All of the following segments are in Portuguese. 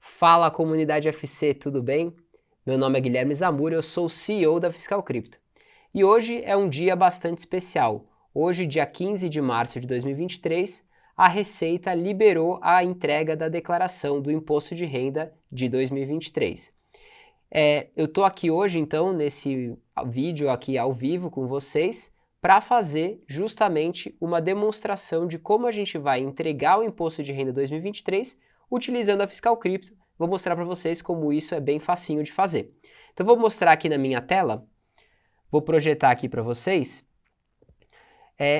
Fala comunidade FC, tudo bem? Meu nome é Guilherme Zamuro, eu sou o CEO da Fiscal Crypto. E hoje é um dia bastante especial. Hoje, dia 15 de março de 2023, a Receita liberou a entrega da declaração do Imposto de Renda de 2023. Eu estou aqui hoje, então, nesse vídeo aqui ao vivo com vocês, para fazer justamente uma demonstração de como a gente vai entregar o Imposto de Renda 2023 utilizando a Fiscal Crypto. Vou mostrar para vocês como isso é bem facinho de fazer. Então vou mostrar aqui na minha tela, vou projetar aqui para vocês.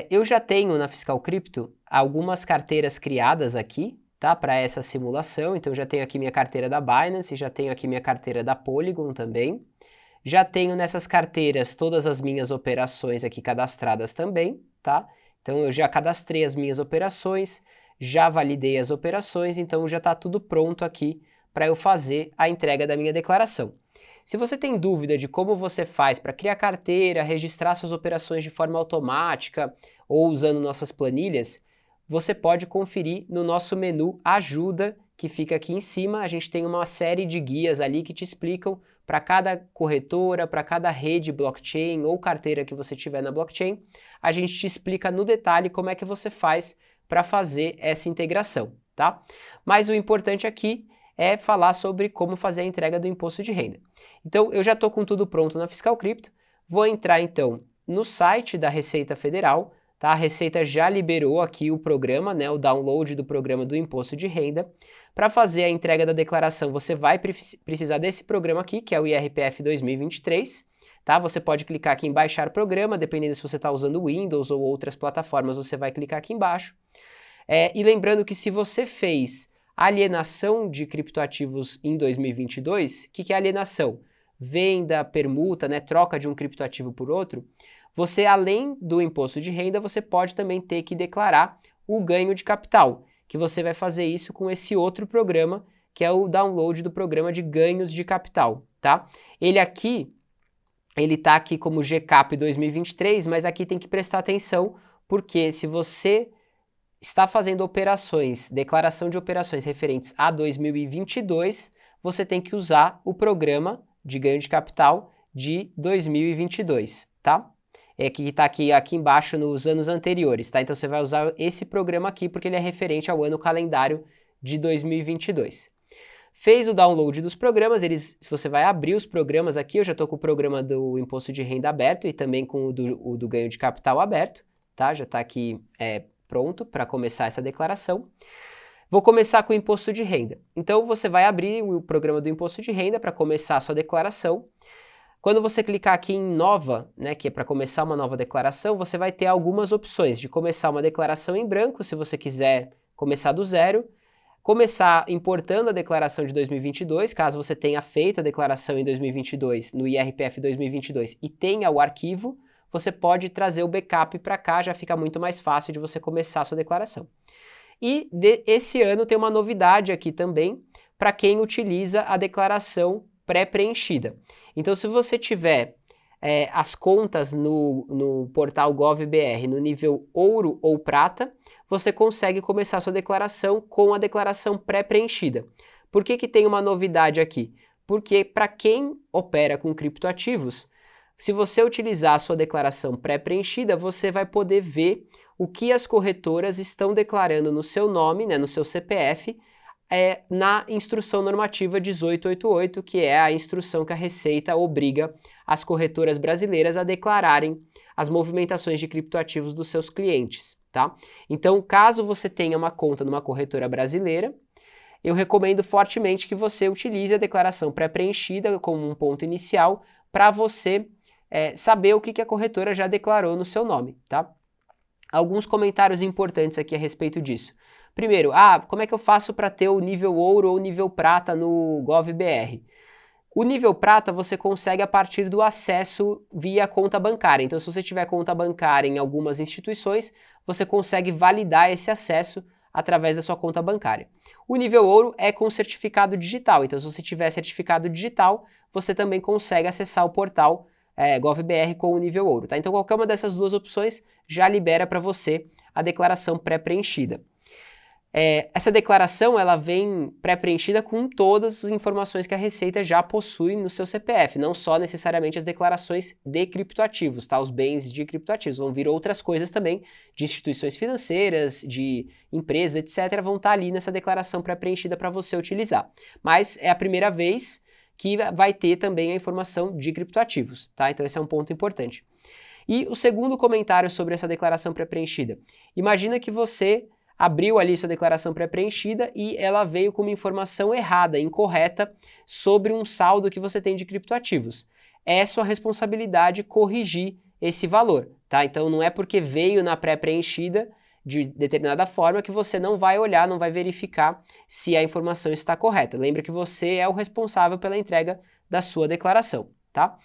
Eu já tenho na Fiscal Crypto algumas carteiras criadas aqui, tá, para essa simulação. Então já tenho aqui minha carteira da Binance, já tenho aqui minha carteira da Polygon também. Já tenho nessas carteiras todas as minhas operações aqui cadastradas também, tá? Então eu já cadastrei as minhas operações, já validei as operações, então já está tudo pronto aqui para eu fazer a entrega da minha declaração. Se você tem dúvida de como você faz para criar carteira, registrar suas operações de forma automática ou usando nossas planilhas, você pode conferir no nosso menu Ajuda, que fica aqui em cima. A gente tem uma série de guias ali que te explicam para cada corretora, para cada rede blockchain ou carteira que você tiver na blockchain, a gente te explica no detalhe como é que você faz para fazer essa integração, tá? Mas o importante aqui é falar sobre como fazer a entrega do imposto de renda. Então, eu já estou com tudo pronto na Fiscal Crypto, vou entrar então no site da Receita Federal, tá? A Receita já liberou aqui o programa, né, o download do programa do imposto de renda. Para fazer a entrega da declaração, você vai precisar desse programa aqui, que é o IRPF 2023, tá? Você pode clicar aqui em baixar programa, dependendo se você está usando Windows ou outras plataformas, você vai clicar aqui embaixo. E lembrando que se você fez alienação de criptoativos em 2022, o que é alienação? Venda, permuta, né, troca de um criptoativo por outro, você além do imposto de renda, você pode também ter que declarar o ganho de capital, que você vai fazer isso com esse outro programa, que é o download do programa de ganhos de capital, tá? Ele tá aqui como GCAP 2023, mas aqui tem que prestar atenção, porque se você está fazendo operações, declaração de operações referentes a 2022, você tem que usar o programa de ganho de capital de 2022, tá? Que está aqui embaixo nos anos anteriores, tá? Então você vai usar esse programa aqui porque ele é referente ao ano calendário de 2022. Fez o download dos programas, se você vai abrir os programas aqui, eu já estou com o programa do imposto de renda aberto e também com o do ganho de capital aberto, tá? Já está aqui pronto para começar essa declaração. Vou começar com o imposto de renda. Então você vai abrir o programa do imposto de renda para começar a sua declaração. Quando você clicar aqui em nova, né, que é para começar uma nova declaração, você vai ter algumas opções de começar uma declaração em branco, se você quiser começar do zero, começar importando a declaração de 2022, caso você tenha feito a declaração em 2022, no IRPF 2022 e tenha o arquivo, você pode trazer o backup para cá, já fica muito mais fácil de você começar a sua declaração. E esse ano tem uma novidade aqui também, para quem utiliza a declaração pré-preenchida. Então, se você tiver as contas no portal GovBR no nível ouro ou prata, você consegue começar a sua declaração com a declaração pré-preenchida. Por que tem uma novidade aqui? Porque para quem opera com criptoativos, se você utilizar a sua declaração pré-preenchida, você vai poder ver o que as corretoras estão declarando no seu nome, né, no seu CPF, na instrução normativa 1888, que é a instrução que a Receita obriga as corretoras brasileiras a declararem as movimentações de criptoativos dos seus clientes, tá? Então, caso você tenha uma conta numa corretora brasileira, eu recomendo fortemente que você utilize a declaração pré-preenchida como um ponto inicial para você saber o que a corretora já declarou no seu nome, tá? Alguns comentários importantes aqui a respeito disso. Primeiro, como é que eu faço para ter o nível ouro ou nível prata no GovBR? O nível prata você consegue a partir do acesso via conta bancária. Então, se você tiver conta bancária em algumas instituições, você consegue validar esse acesso através da sua conta bancária. O nível ouro é com certificado digital. Então, se você tiver certificado digital, você também consegue acessar o portal GovBR com o nível ouro, tá? Então, qualquer uma dessas duas opções já libera para você a declaração pré-preenchida. Essa declaração ela vem pré-preenchida com todas as informações que a Receita já possui no seu CPF, não só necessariamente as declarações de criptoativos, tá? Os bens de criptoativos, vão vir outras coisas também, de instituições financeiras, de empresas, etc., vão estar ali nessa declaração pré-preenchida para você utilizar. Mas é a primeira vez que vai ter também a informação de criptoativos, tá? Então esse é um ponto importante. E o segundo comentário sobre essa declaração pré-preenchida. Imagina que você abriu ali sua declaração pré-preenchida e ela veio com uma informação errada, incorreta, sobre um saldo que você tem de criptoativos. É sua responsabilidade corrigir esse valor, tá? Então não é porque veio na pré-preenchida de determinada forma que você não vai olhar, não vai verificar se a informação está correta. Lembra que você é o responsável pela entrega da sua declaração, tá?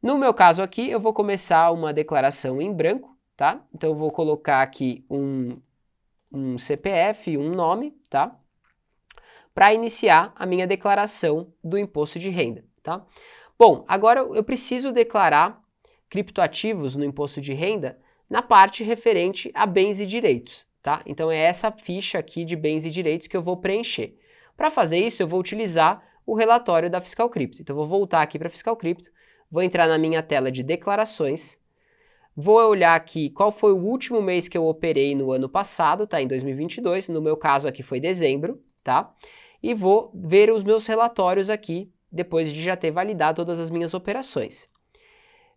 No meu caso aqui, eu vou começar uma declaração em branco, tá? Então eu vou colocar aqui um CPF, um nome, tá? Para iniciar a minha declaração do imposto de renda, tá? Bom, agora eu preciso declarar criptoativos no imposto de renda na parte referente a bens e direitos, tá? Então é essa ficha aqui de bens e direitos que eu vou preencher. Para fazer isso, eu vou utilizar o relatório da Fiscal Cripto. Então eu vou voltar aqui para a Fiscal Cripto, vou entrar na minha tela de declarações, vou olhar aqui qual foi o último mês que eu operei no ano passado, tá? Em 2022, no meu caso aqui foi dezembro, tá? E vou ver os meus relatórios aqui, depois de já ter validado todas as minhas operações.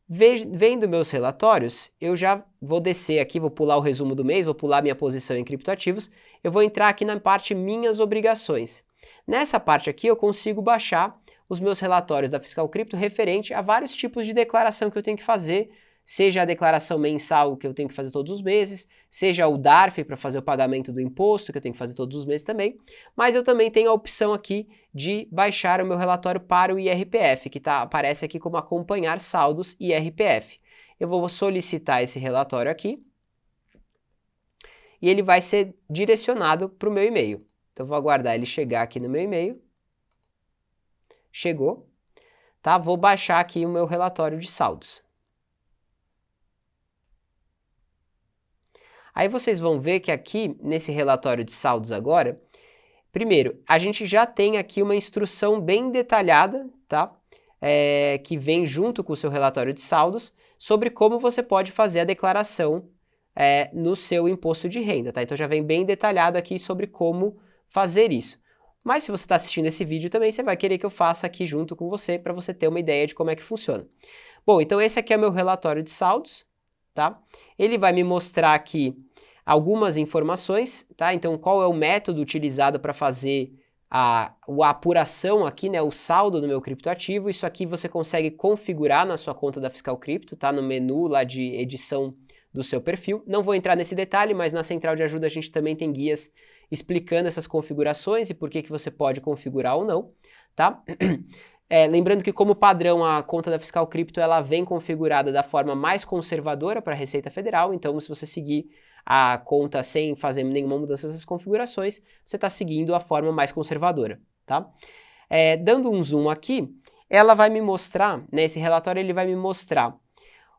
Vendo meus relatórios, eu já vou descer aqui, vou pular o resumo do mês, vou pular minha posição em criptoativos, eu vou entrar aqui na parte minhas obrigações. Nessa parte aqui eu consigo baixar os meus relatórios da Fiscal Cripto referente a vários tipos de declaração que eu tenho que fazer, seja a declaração mensal que eu tenho que fazer todos os meses, seja o DARF para fazer o pagamento do imposto que eu tenho que fazer todos os meses também, mas eu também tenho a opção aqui de baixar o meu relatório para o IRPF, que aparece aqui como acompanhar saldos IRPF. Eu vou solicitar esse relatório aqui e ele vai ser direcionado para o meu e-mail. Então eu vou aguardar ele chegar aqui no meu e-mail. Chegou, tá? Vou baixar aqui o meu relatório de saldos. Aí vocês vão ver que aqui, nesse relatório de saldos agora, primeiro, a gente já tem aqui uma instrução bem detalhada, tá? Que vem junto com o seu relatório de saldos, sobre como você pode fazer a declaração no seu imposto de renda, tá? Então já vem bem detalhado aqui sobre como fazer isso. Mas se você está assistindo esse vídeo também, você vai querer que eu faça aqui junto com você, para você ter uma ideia de como é que funciona. Bom, então esse aqui é o meu relatório de saldos, tá? Ele vai me mostrar aqui algumas informações, tá? Então, qual é o método utilizado para fazer a apuração aqui, né? O saldo do meu criptoativo. Isso aqui você consegue configurar na sua conta da Fiscal Cripto, tá? No menu lá de edição do seu perfil. Não vou entrar nesse detalhe, mas na central de ajuda a gente também tem guias explicando essas configurações e por que você pode configurar ou não, tá? Lembrando que como padrão a conta da Fiscal Cripto ela vem configurada da forma mais conservadora para a Receita Federal, então se você seguir a conta sem fazer nenhuma mudança nessas configurações, você está seguindo a forma mais conservadora, tá? Dando um zoom aqui, ela vai me mostrar, né, esse relatório ele vai me mostrar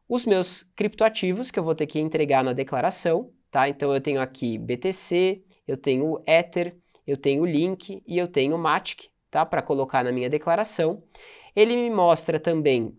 os meus criptoativos que eu vou ter que entregar na declaração, tá? Então eu tenho aqui BTC, eu tenho Ether, eu tenho Link e eu tenho Matic, tá? Para colocar na minha declaração. Ele me mostra também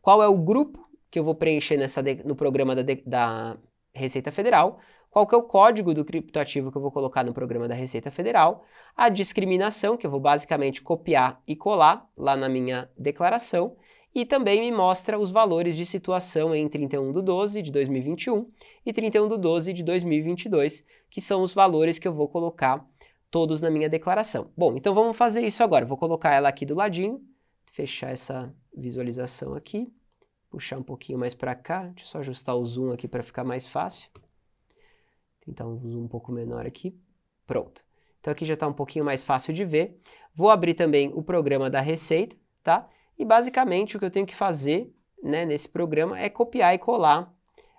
qual é o grupo que eu vou preencher no programa da Receita Federal, qual que é o código do criptoativo que eu vou colocar no programa da Receita Federal, a discriminação, que eu vou basicamente copiar e colar lá na minha declaração, e também me mostra os valores de situação em 31/12 de 2021 e 31/12 de 2022, que são os valores que eu vou colocar todos na minha declaração. Bom, então vamos fazer isso agora. Vou colocar ela aqui do ladinho, fechar essa visualização aqui, puxar um pouquinho mais para cá, deixa eu só ajustar o zoom aqui para ficar mais fácil. Tentar um zoom um pouco menor aqui. Pronto. Então aqui já está um pouquinho mais fácil de ver. Vou abrir também o programa da Receita, tá? E basicamente o que eu tenho que fazer, né, nesse programa é copiar e colar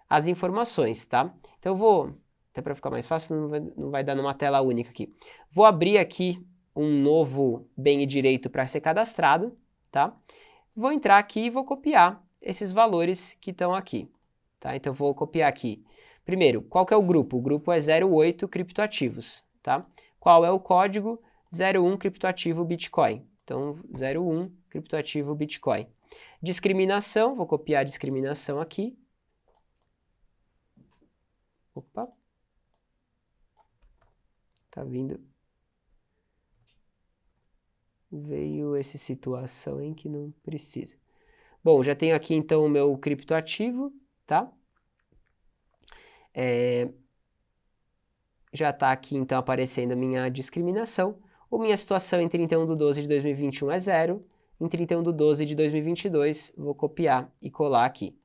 as informações, tá? Então eu vou, até para ficar mais fácil, não vai dar numa tela única aqui. Vou abrir aqui um novo bem e direito para ser cadastrado, tá? Vou entrar aqui e vou copiar esses valores que estão aqui, tá? Então eu vou copiar aqui. Primeiro, qual que é o grupo? O grupo é 08 criptoativos, tá? Qual é o código? 01 criptoativo Bitcoin. Então, 01 criptoativo Bitcoin. Discriminação, vou copiar a discriminação aqui. Opa. Tá vindo. Veio essa situação em que não precisa. Bom, já tenho aqui então o meu criptoativo, tá? Já está aqui então aparecendo a minha discriminação. A minha situação em 31/12 de 2021 é 0. Em 31/12 de 2022, vou copiar e colar aqui.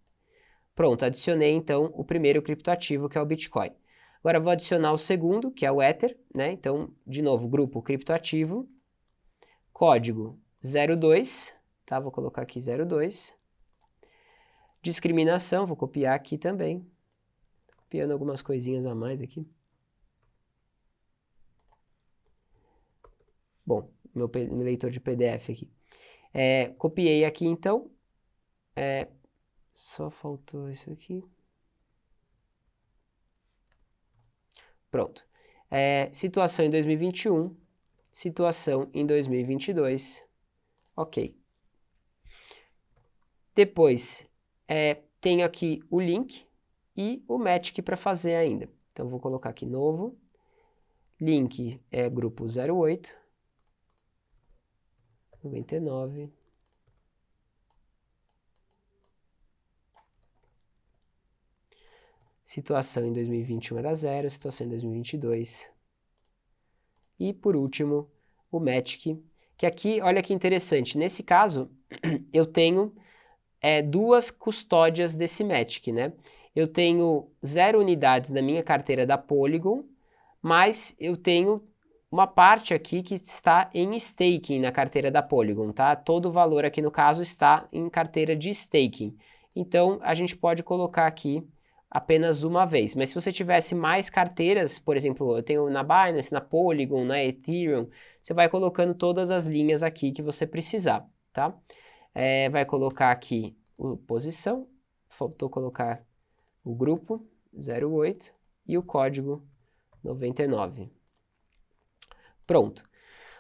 Pronto, adicionei então o primeiro criptoativo, que é o Bitcoin. Agora vou adicionar o segundo, que é o Ether, né? Então, de novo, grupo criptoativo, código 02, tá? Vou colocar aqui 02. Discriminação, vou copiar aqui também. Copiando algumas coisinhas a mais aqui. Bom, meu leitor de PDF aqui. Copiei aqui então. Só faltou isso aqui. Pronto. Situação em 2021. Situação em 2022. Ok. Depois, tenho aqui o link e o Matic para fazer ainda. Então, vou colocar aqui novo. Link é grupo 08. 99. Situação em 2021 era 0, situação em 2022. E, por último, o Matic, que aqui, olha que interessante, nesse caso, eu tenho duas custódias desse Matic, né? Eu tenho 0 unidades na minha carteira da Polygon, mas eu tenho uma parte aqui que está em staking na carteira da Polygon, tá? Todo o valor aqui, no caso, está em carteira de staking. Então, a gente pode colocar aqui apenas uma vez. Mas se você tivesse mais carteiras, por exemplo, eu tenho na Binance, na Polygon, na Ethereum, você vai colocando todas as linhas aqui que você precisar, tá? Vai colocar aqui a posição, faltou colocar o grupo 08 e o código 99. Pronto.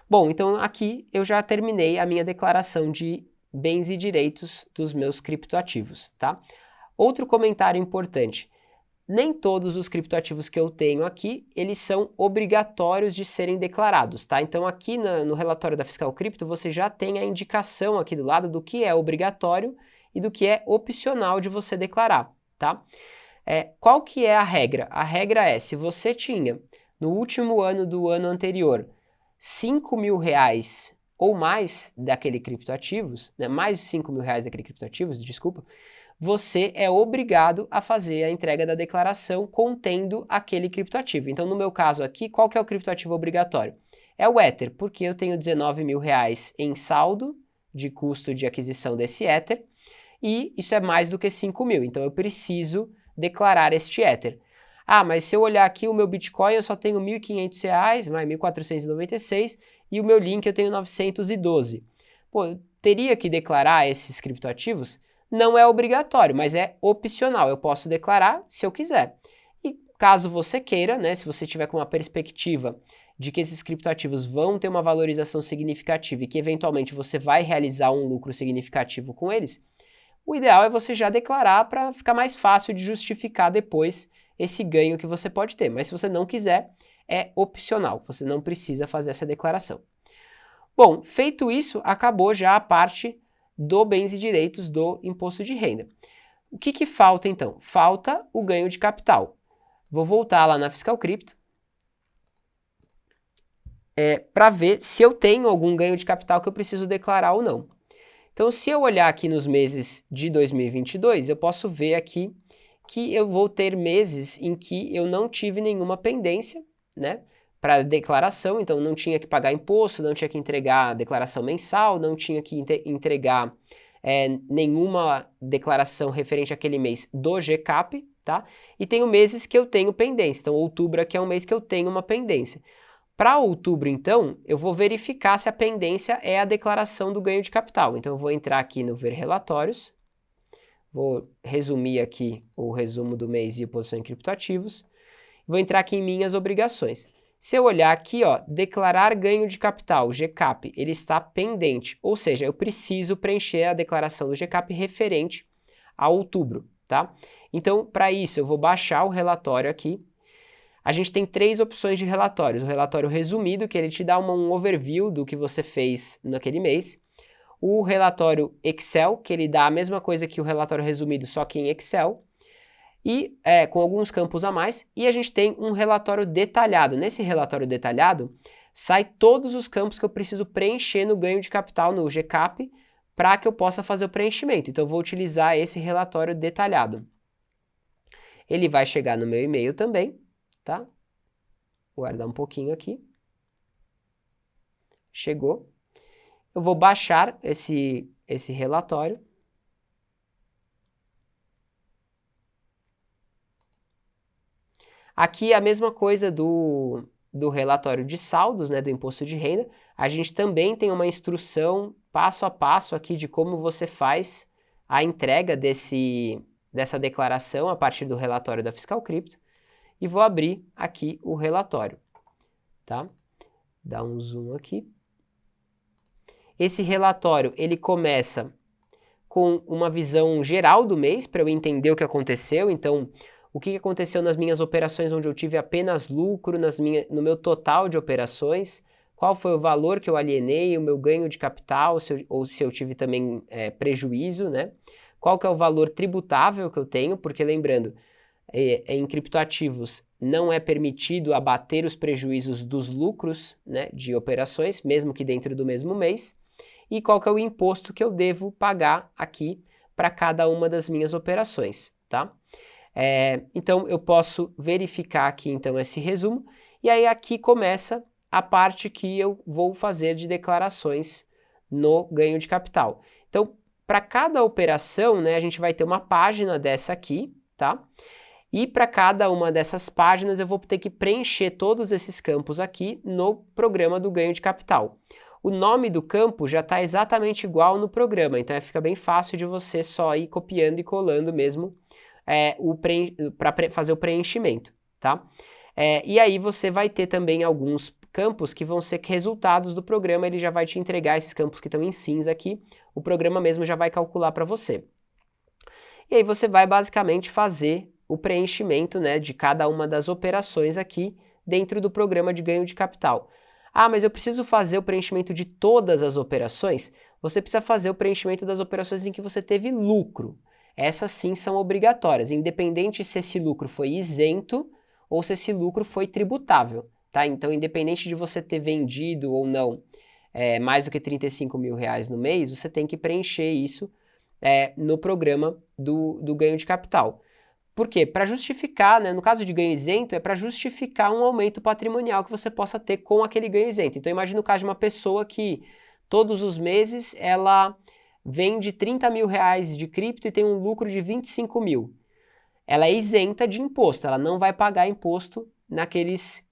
Bom, então aqui eu já terminei a minha declaração de bens e direitos dos meus criptoativos, tá? Outro comentário importante. Nem todos os criptoativos que eu tenho aqui, eles são obrigatórios de serem declarados, tá? Então aqui no relatório da Fiscal Cripto, você já tem a indicação aqui do lado do que é obrigatório e do que é opcional de você declarar, tá? Qual que é a regra? A regra é, se você tinha, no último ano do ano anterior, R$5.000 ou mais daquele criptoativos, né, mais de R$5.000 daquele criptoativos, desculpa, você é obrigado a fazer a entrega da declaração contendo aquele criptoativo. Então, no meu caso aqui, qual que é o criptoativo obrigatório? É o Ether, porque eu tenho R$19.000 em saldo de custo de aquisição desse Ether, e isso é mais do que 5.000, então eu preciso declarar este Ether. Ah, mas se eu olhar aqui o meu Bitcoin, eu só tenho R$1.500, mais 1.496, e o meu Link eu tenho 912. Pô, eu teria que declarar esses criptoativos? Não é obrigatório, mas é opcional. Eu posso declarar se eu quiser. E caso você queira, né, se você tiver com uma perspectiva de que esses criptoativos vão ter uma valorização significativa e que eventualmente você vai realizar um lucro significativo com eles, o ideal é você já declarar para ficar mais fácil de justificar depois esse ganho que você pode ter. Mas se você não quiser, é opcional. Você não precisa fazer essa declaração. Bom, feito isso, acabou já a parte do bens e direitos do imposto de renda. O que falta então? Falta o ganho de capital. Vou voltar lá na Fiscal Cripto para ver se eu tenho algum ganho de capital que eu preciso declarar ou não. Então, se eu olhar aqui nos meses de 2022, eu posso ver aqui que eu vou ter meses em que eu não tive nenhuma pendência, né, para declaração, então não tinha que pagar imposto, não tinha que entregar declaração mensal, não tinha que entregar nenhuma declaração referente àquele mês do GCAP, tá? E tenho meses que eu tenho pendência, então outubro aqui é um mês que eu tenho uma pendência. Para outubro, então, eu vou verificar se a pendência é a declaração do ganho de capital. Então, eu vou entrar aqui no Ver Relatórios, vou resumir aqui o resumo do mês e a posição em criptoativos, vou entrar aqui em Minhas Obrigações. Se eu olhar aqui, ó, declarar ganho de capital, GCAP, ele está pendente, ou seja, eu preciso preencher a declaração do GCAP referente a outubro, tá? Então, para isso, eu vou baixar o relatório aqui. A gente tem 3 opções de relatórios. O relatório resumido, que ele te dá um overview do que você fez naquele mês. O relatório Excel, que ele dá a mesma coisa que o relatório resumido, só que em Excel. E com alguns campos a mais, e a gente tem um relatório detalhado. Nesse relatório detalhado, sai todos os campos que eu preciso preencher no ganho de capital, no GCAP, para que eu possa fazer o preenchimento. Então, eu vou utilizar esse relatório detalhado. Ele vai chegar no meu e-mail também, tá? Vou guardar um pouquinho aqui. Chegou. Eu vou baixar esse relatório. Aqui a mesma coisa do relatório de saldos, né, do imposto de renda. A gente também tem uma instrução passo a passo aqui de como você faz a entrega dessa declaração a partir do relatório da Fiscal Crypto. E vou abrir aqui o relatório, tá? Dá um zoom aqui. Esse relatório, ele começa com uma visão geral do mês, para eu entender o que aconteceu. Então, o que aconteceu nas minhas operações onde eu tive apenas lucro, no meu total de operações, qual foi o valor que eu alienei, o meu ganho de capital, ou se eu tive também prejuízo, né? Qual que é o valor tributável que eu tenho, porque lembrando, em criptoativos não é permitido abater os prejuízos dos lucros, né, de operações, mesmo que dentro do mesmo mês, e qual que é o imposto que eu devo pagar aqui para cada uma das minhas operações, tá? Então, eu posso verificar aqui, então, esse resumo, e aí aqui começa a parte que eu vou fazer de declarações no ganho de capital. Então, para cada operação, né, a gente vai ter uma página dessa aqui, tá? E para cada uma dessas páginas eu vou ter que preencher todos esses campos aqui no programa do ganho de capital. O nome do campo já está exatamente igual no programa, então fica bem fácil de você só ir copiando e colando mesmo para fazer o preenchimento, tá? E aí você vai ter também alguns campos que vão ser resultados do programa, ele já vai te entregar esses campos que estão em cinza aqui, o programa mesmo já vai calcular para você. E aí você vai basicamente fazer o preenchimento, né, de cada uma das operações aqui dentro do programa de ganho de capital. Ah, mas eu preciso fazer o preenchimento de todas as operações? Você precisa fazer o preenchimento das operações em que você teve lucro. Essas sim são obrigatórias, independente se esse lucro foi isento ou se esse lucro foi tributável, tá? Então, independente de você ter vendido ou não mais do que 35 mil reais no mês, você tem que preencher isso no programa do ganho de capital. Por quê? Para justificar, né, no caso de ganho isento, é para justificar um aumento patrimonial que você possa ter com aquele ganho isento. Então, imagine o caso de uma pessoa que todos os meses ela vende 30 mil reais de cripto e tem um lucro de 25 mil. Ela é isenta de imposto, ela não vai pagar imposto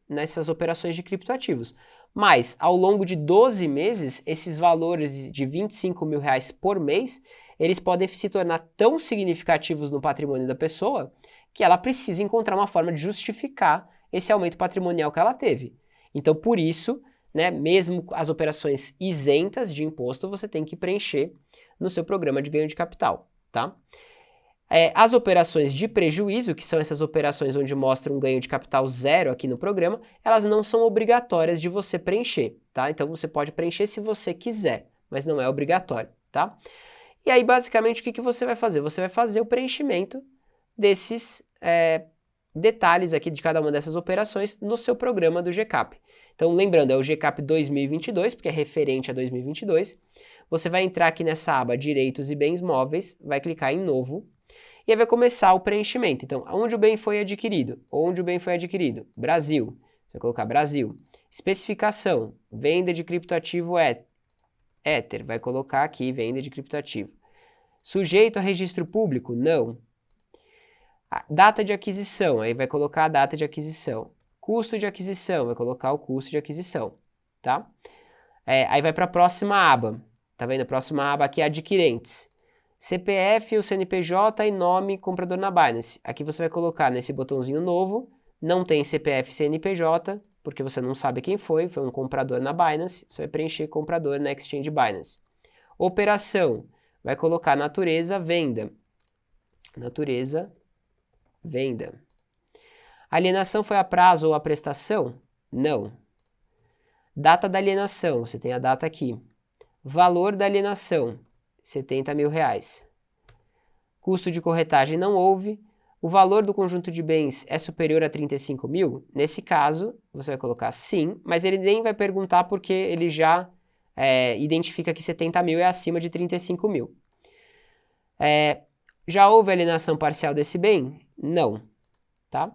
nessas operações de criptoativos. Mas, ao longo de 12 meses, esses valores de 25 mil reais por mês, eles podem se tornar tão significativos no patrimônio da pessoa que ela precisa encontrar uma forma de justificar esse aumento patrimonial que ela teve. Então, por isso, né, mesmo as operações isentas de imposto, você tem que preencher no seu programa de ganho de capital, tá? As operações de prejuízo, que são essas operações onde mostra um ganho de capital zero aqui no programa, elas não são obrigatórias de você preencher, tá? Então você pode preencher se você quiser, mas não é obrigatório, tá? E aí, basicamente, o que você vai fazer? Você vai fazer o preenchimento desses detalhes aqui de cada uma dessas operações no seu programa do GCAP. Então, lembrando, é o GCAP 2022, porque é referente a 2022. Você vai entrar aqui nessa aba Direitos e Bens Móveis, vai clicar em Novo, e aí vai começar o preenchimento. Então, onde o bem foi adquirido? Onde o bem foi adquirido? Brasil. Você vai colocar Brasil. Especificação, venda de criptoativo Ether. Vai colocar aqui, venda de criptoativo. Sujeito a registro público? Não. Data de aquisição, aí vai colocar a data de aquisição. Custo de aquisição, vai colocar o custo de aquisição, tá? Aí vai para a próxima aba. Tá vendo? A próxima aba aqui é adquirentes. CPF, o CNPJ e nome comprador na Binance. Aqui você vai colocar nesse botãozinho novo, não tem CPF e CNPJ, porque você não sabe quem foi um comprador na Binance, você vai preencher comprador na Exchange Binance. Operação, vai colocar natureza, venda. Natureza, venda. Alienação foi a prazo ou a prestação? Não. Data da alienação, você tem a data aqui. Valor da alienação, 70 mil reais. Custo de corretagem não houve. O valor do conjunto de bens é superior a 35 mil? Nesse caso, você vai colocar sim, mas ele nem vai perguntar porque ele já identifica que 70 mil é acima de 35 mil. Já houve alienação parcial desse bem? Não. Tá?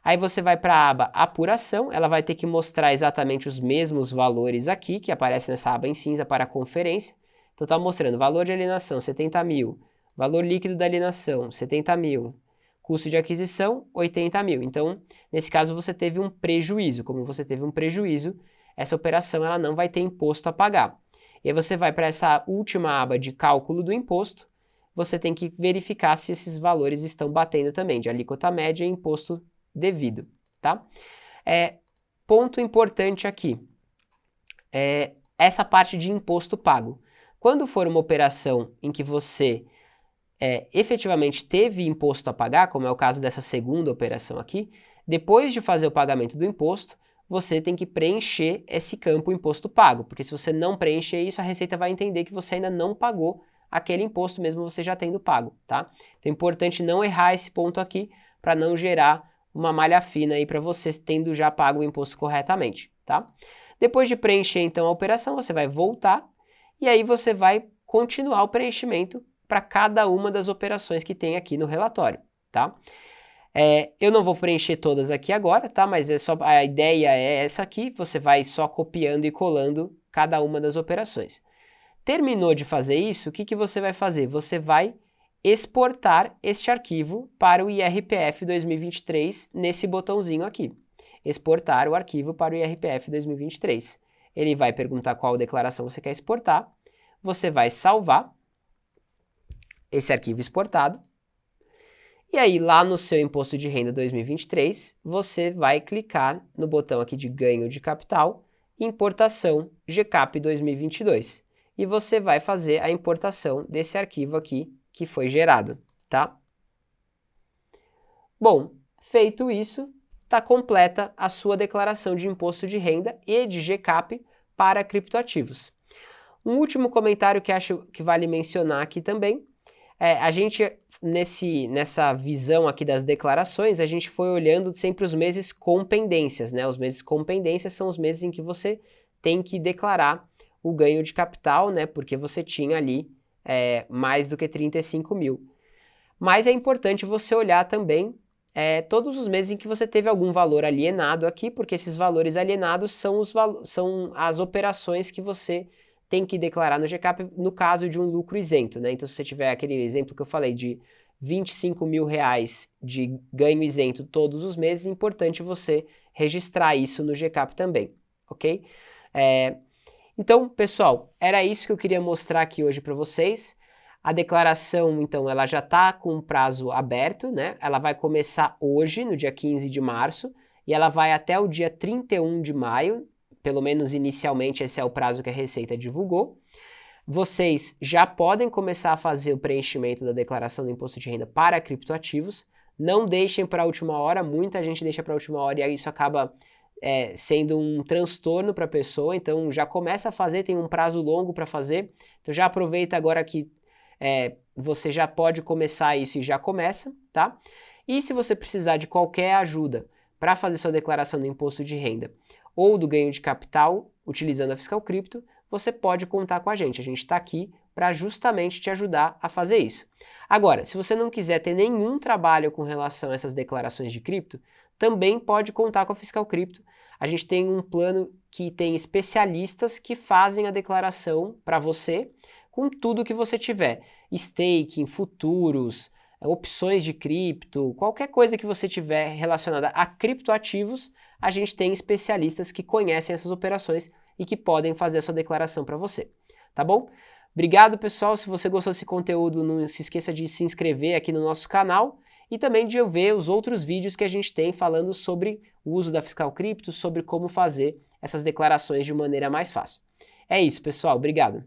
Aí você vai para a aba apuração, ela vai ter que mostrar exatamente os mesmos valores aqui, que aparecem nessa aba em cinza para a conferência. Então está mostrando valor de alienação, 70 mil. Valor líquido da alienação, 70 mil. Custo de aquisição, 80 mil. Então, nesse caso, você teve um prejuízo. Como você teve um prejuízo, essa operação ela não vai ter imposto a pagar. E aí você vai para essa última aba de cálculo do imposto, você tem que verificar se esses valores estão batendo também, de alíquota média e imposto devido, tá? Ponto importante aqui, essa parte de imposto pago. Quando for uma operação em que você efetivamente teve imposto a pagar, como é o caso dessa segunda operação aqui, depois de fazer o pagamento do imposto, você tem que preencher esse campo imposto pago, porque se você não preencher isso, a Receita vai entender que você ainda não pagou aquele imposto, mesmo você já tendo pago, tá? Então é importante não errar esse ponto aqui, para não gerar uma malha fina aí para você, tendo já pago o imposto corretamente, tá? Depois de preencher então a operação, você vai voltar, e aí você vai continuar o preenchimento para cada uma das operações que tem aqui no relatório, tá? Eu não vou preencher todas aqui agora, tá? Mas a ideia é essa aqui, você vai só copiando e colando cada uma das operações. Terminou de fazer isso, o que você vai fazer? Você vai exportar este arquivo para o IRPF 2023 nesse botãozinho aqui. Exportar o arquivo para o IRPF 2023. Ele vai perguntar qual declaração você quer exportar, você vai salvar esse arquivo exportado, e aí lá no seu Imposto de Renda 2023, você vai clicar no botão aqui de Ganho de Capital, Importação GCAP 2022, e você vai fazer a importação desse arquivo aqui que foi gerado, tá? Bom, feito isso, está completa a sua declaração de Imposto de Renda e de GCAP para criptoativos. Um último comentário que acho que vale mencionar aqui também, a gente, nessa visão aqui das declarações, a gente foi olhando sempre os meses com pendências, né? Os meses com pendências são os meses em que você tem que declarar o ganho de capital, né? Porque você tinha ali mais do que 35 mil. Mas é importante você olhar também todos os meses em que você teve algum valor alienado aqui, porque esses valores alienados são as operações que você tem que declarar no GCAP no caso de um lucro isento, né? Então, se você tiver aquele exemplo que eu falei de 25 mil reais de ganho isento todos os meses, é importante você registrar isso no GCAP também, ok? Então, pessoal, era isso que eu queria mostrar aqui hoje para vocês. A declaração, então, ela já está com um prazo aberto, né? Ela vai começar hoje, no dia 15 de março, e ela vai até o dia 31 de maio, pelo menos inicialmente esse é o prazo que a Receita divulgou. Vocês já podem começar a fazer o preenchimento da declaração do imposto de renda para criptoativos. Não deixem para a última hora, muita gente deixa para a última hora e aí isso acaba sendo um transtorno para a pessoa, então já começa a fazer, tem um prazo longo para fazer, então já aproveita agora que você já pode começar isso e já começa, tá? E se você precisar de qualquer ajuda para fazer sua declaração do imposto de renda ou do ganho de capital utilizando a Fiscal Cripto, você pode contar com a gente está aqui para justamente te ajudar a fazer isso. Agora, se você não quiser ter nenhum trabalho com relação a essas declarações de cripto, também pode contar com a Fiscal Cripto. A gente tem um plano que tem especialistas que fazem a declaração para você com tudo que você tiver. Staking, futuros, opções de cripto, qualquer coisa que você tiver relacionada a criptoativos, a gente tem especialistas que conhecem essas operações e que podem fazer a sua declaração para você, tá bom? Obrigado, pessoal. Se você gostou desse conteúdo, não se esqueça de se inscrever aqui no nosso canal e também de ver os outros vídeos que a gente tem falando sobre o uso da Fiscal Crypto, sobre como fazer essas declarações de maneira mais fácil. É isso, pessoal. Obrigado.